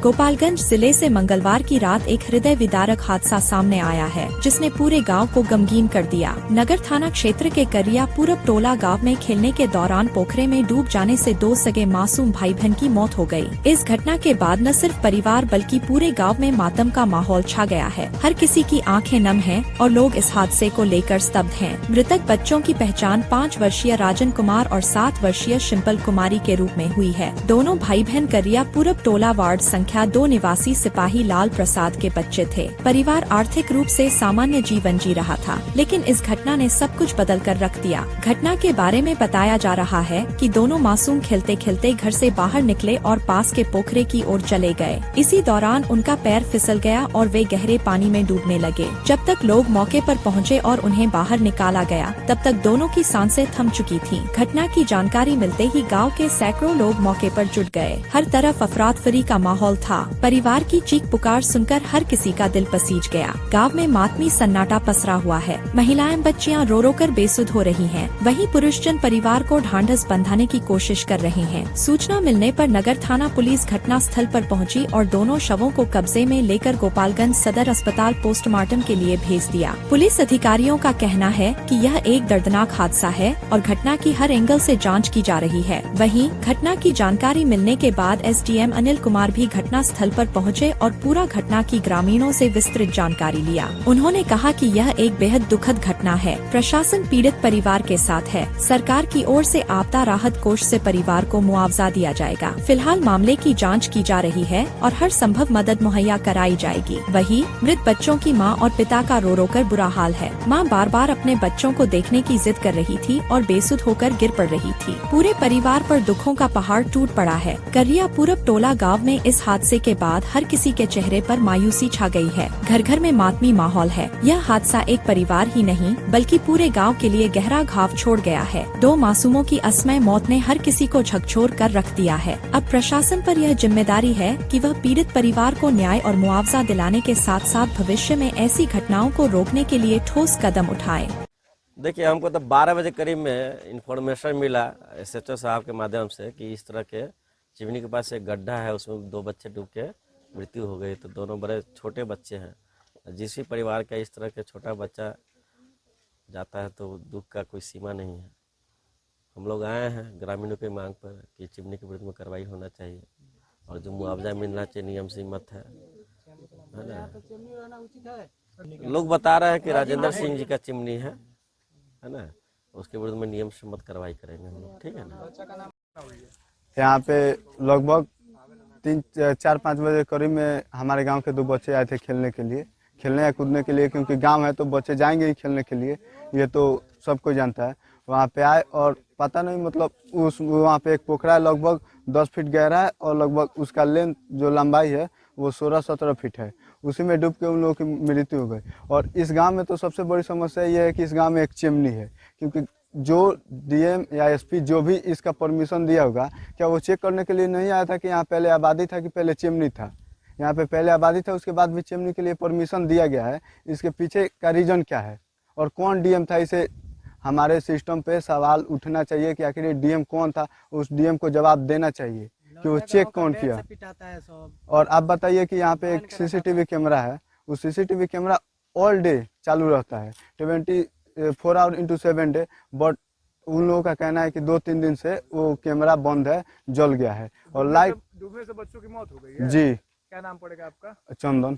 गोपालगंज जिले से मंगलवार की रात एक हृदय विदारक हादसा सामने आया है, जिसने पूरे गांव को गमगीन कर दिया। नगर थाना क्षेत्र के करिया पूरब टोला गांव में खेलने के दौरान पोखरे में डूब जाने से 2 सगे मासूम भाई बहन की मौत हो गई। इस घटना के बाद न सिर्फ परिवार बल्कि पूरे गाँव में मातम का माहौल छा गया है। हर किसी की आंखें नम हैं और लोग इस हादसे को लेकर स्तब्ध हैं। मृतक बच्चों की पहचान 5 वर्षीय राजन कुमार और 7 वर्षीय शिंपल कुमारी के रूप में हुई है। दोनों भाई बहन करिया पूरब टोला वार्ड संख्या 2 निवासी सिपाही लाल प्रसाद के बच्चे थे। परिवार आर्थिक रूप से सामान्य जीवन जी रहा था, लेकिन इस घटना ने सब कुछ बदल कर रख दिया। घटना के बारे में बताया जा रहा है कि दोनों मासूम खेलते खेलते घर से बाहर निकले और पास के पोखरे की ओर चले गए। इसी दौरान उनका पैर फिसल गया और वे गहरे पानी में डूबने लगे। जब तक लोग मौके पर पहुंचे और उन्हें बाहर निकाला गया, तब तक दोनों की सांसें थम चुकी थीं। घटना की जानकारी मिलते ही गांव के सैकड़ों लोग मौके पर जुट गए। हर तरफ अफरातफरी का माहौल था। परिवार की चीख पुकार सुनकर हर किसी का दिल पसीज गया। गांव में मातमी सन्नाटा पसरा हुआ है। महिलाएं बच्चियां रो रो कर बेसुध हो रही हैं। वहीं पुरुषजन परिवार को ढांढस बंधाने की कोशिश कर रहे हैं। सूचना मिलने पर नगर थाना पुलिस घटना स्थल पर पहुंची और दोनों शवों को कब्जे में लेकर गोपालगंज सदर अस्पताल पोस्टमार्टम के लिए भेज दिया। पुलिस अधिकारियों का कहना है कि यह एक दर्दनाक हादसा है और घटना की हर एंगल से जांच की जा रही है। वहीं घटना की जानकारी मिलने के बाद एसडीएम अनिल कुमार भी घटना स्थल पर पहुंचे और पूरा घटना की ग्रामीणों से विस्तृत जानकारी लिया। उन्होंने कहा कि यह एक बेहद दुखद घटना है। प्रशासन पीड़ित परिवार के साथ है। सरकार की ओर से आपदा राहत कोष से परिवार को मुआवजा दिया जाएगा। फिलहाल मामले की जांच की जा रही है और हर संभव मदद मुहैया कराई जाएगी। वहीं मृत बच्चों की मां और पिता का रो रो कर बुरा हाल है। मां बार बार अपने बच्चों को देखने की जिद कर रही थी और बेसुध होकर गिर पड़ रही थी। पूरे परिवार पर दुखों का पहाड़ टूट पड़ा है। करिया पूरब टोला गाँव में इस हादसे के बाद हर किसी के चेहरे पर मायूसी छा गई है। घर घर में मातमी माहौल है। यह हादसा एक परिवार ही नहीं बल्कि पूरे गांव के लिए गहरा घाव छोड़ गया है। 2 मासूमों की असमय मौत ने हर किसी को झकझोर कर रख दिया है। अब प्रशासन पर यह जिम्मेदारी है कि वह पीड़ित परिवार को न्याय और मुआवजा दिलाने के साथ साथ भविष्य में ऐसी घटनाओं को रोकने के लिए ठोस कदम उठाए। देखिए, हमको तो 12 बजे करीब में इन्फॉर्मेशन मिला एसएचओ साहब के माध्यम से कि इस तरह के चिमनी के पास एक गड्ढा है, उसमें 2 बच्चे डूब के मृत्यु हो गई। तो दोनों बड़े छोटे बच्चे हैं। जिस भी परिवार का इस तरह के छोटा बच्चा जाता है तो दुख का कोई सीमा नहीं है। हम लोग आए हैं ग्रामीणों की मांग पर कि चिमनी के विरुद्ध में कार्रवाई होना चाहिए और जो मुआवजा मिलना चाहिए नियम सीमित है ना। लोग बता रहे हैं कि राजेंद्र सिंह जी का चिमनी है ना, उसके विरुद्ध में नियम सम्मत कार्रवाई करेंगे हम लोग। ठीक है ना। यहाँ पे लगभग 3-4-5 बजे करीब में हमारे गांव के 2 बच्चे आए थे खेलने या कूदने के लिए, क्योंकि गांव है तो बच्चे जाएंगे ही खेलने के लिए, ये तो सबको जानता है। वहाँ पे आए और पता नहीं मतलब वहाँ पे एक पोखरा है, लगभग 10 फीट गहरा है और लगभग उसका लेंथ जो लंबाई है वो 16-17 फीट है। उसी में डूब के उन लोगों की मृत्यु हो गई। और इस गांव में तो सबसे बड़ी समस्या ये है कि इस गांव में एक चिमनी है, क्योंकि जो डीएम या एसपी जो भी इसका परमिशन दिया होगा, क्या वो चेक करने के लिए नहीं आया था कि यहाँ पहले आबादी था कि पहले चिमनी था। यहाँ पे पहले आबादी था, उसके बाद भी चिमनी के लिए परमिशन दिया गया है। इसके पीछे का रीजन क्या है और कौन डीएम था, इसे हमारे सिस्टम पे सवाल उठना चाहिए कि आखिर डीएम कौन था। उस डीएम को जवाब देना चाहिए कि वो चेक कौन किया। और आप बताइए कि यहाँ पे एक सीसीटीवी कैमरा है, उस सीसीटीवी कैमरा ऑल डे चालू रहता है, 24 आवर इंटू 7 डे, बट उन लोगों का कहना है कि 2-3 दिन से वो कैमरा बंद है, जल गया है। और लाइव डूबने से बच्चों की मौत हो गई है। जी। क्या नाम पड़ेगा आपका? चंदन।